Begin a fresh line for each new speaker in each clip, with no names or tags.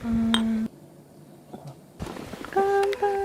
乾杯。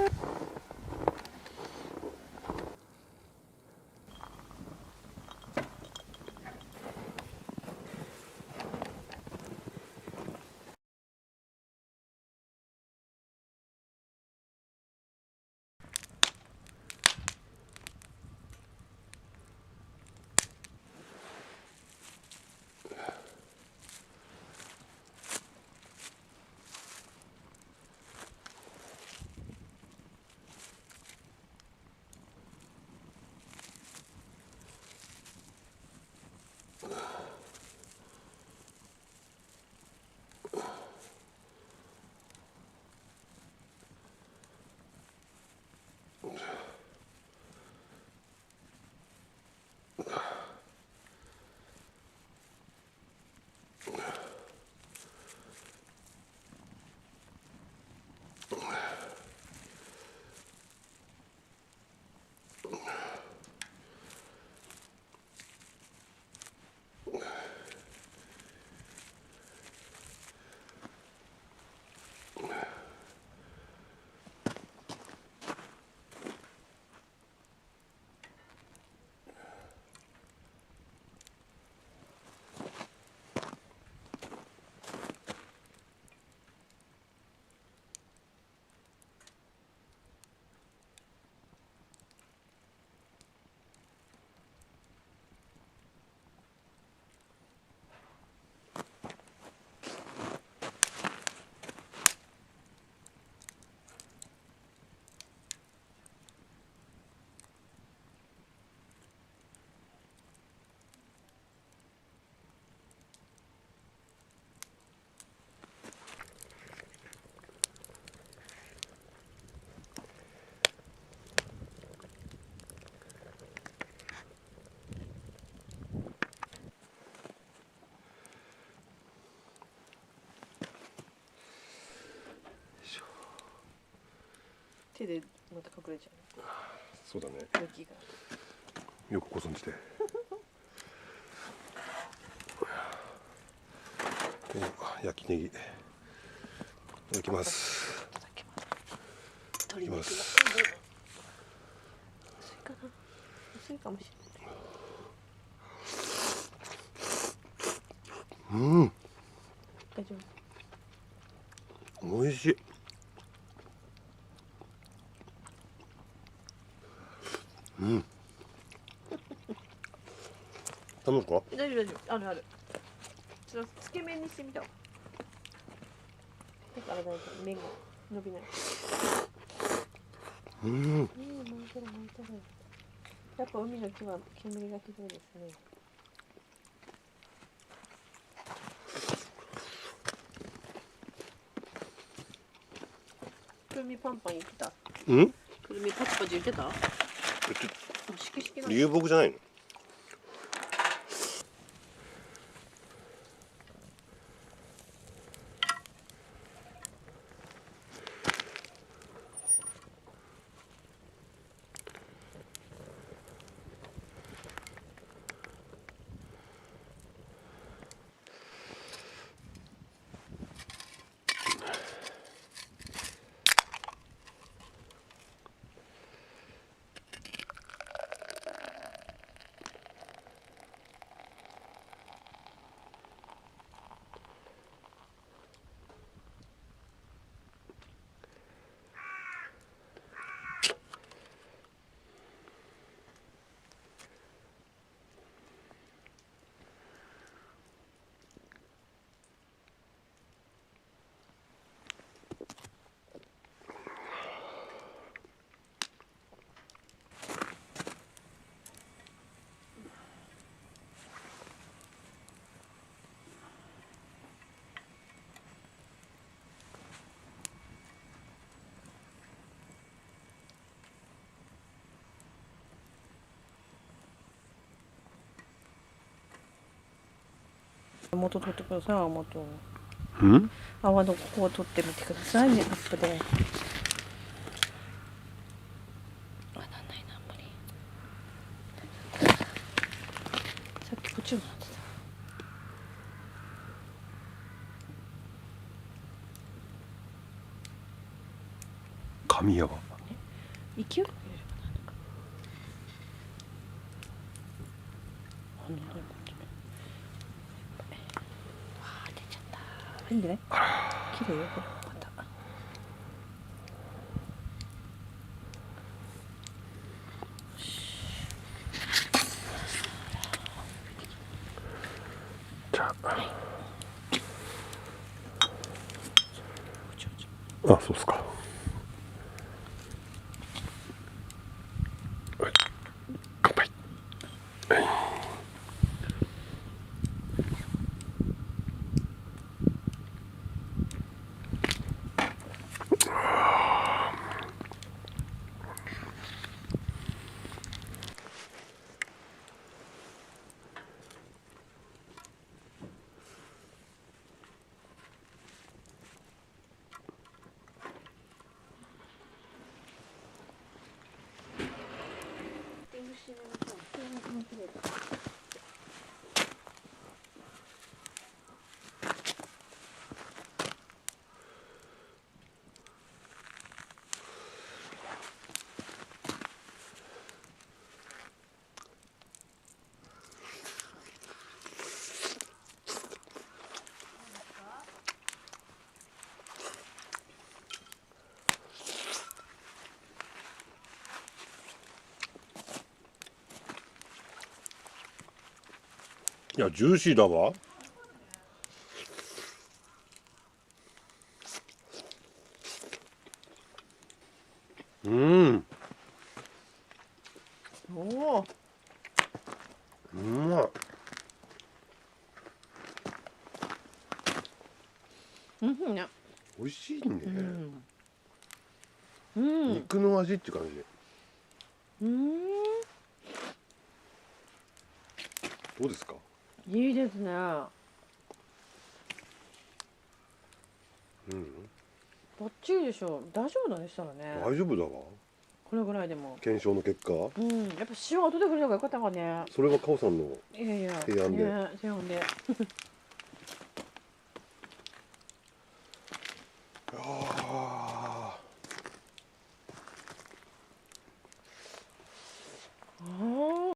手でまた隠れちゃう。
そうだね。
雪が。
よくご存知で。焼きネギ。いただきます。
鶏肉が。薄いかな。薄いかもしれない。
うん。
大丈
夫。美味しい。うん。頼むか？
大丈夫大丈夫。あるある。ちょっとつけ麺にしてみたわ。だから大丈夫。麺が伸びない。
うん。
巻いてる巻いてる。やっぱ海の木は煙がひどいですね。くるみパンパン言ってた。
うん？
くるみパチパチ言ってた？しきしきなの。
流木じゃないの？
元取ってください。泡元。
うん？
泡のここを取ってみてくださいね。アップで。なんないなあんまり。さっきこっちもなってた。
神やわ。
勢いかければなんだ。あー出ちゃった。いいんじゃない？綺麗よこれまた。
じゃあ、あ、そうっすか。はい、乾杯。はい。いや、ジューシーだわ。うん。
おお。
うまい。
うんね。
美味しいね。
うん。
肉の味って感じ。どうですか？
いいですね。
うん。
バッチリでしょ。大丈夫なんでしたらね。
大丈夫だわ。
これぐらいでも。
検証の結果。
やっぱ塩後で振るのが良かったかね。
それはカオさんの
いやいや。
提案で。
ね、提案で。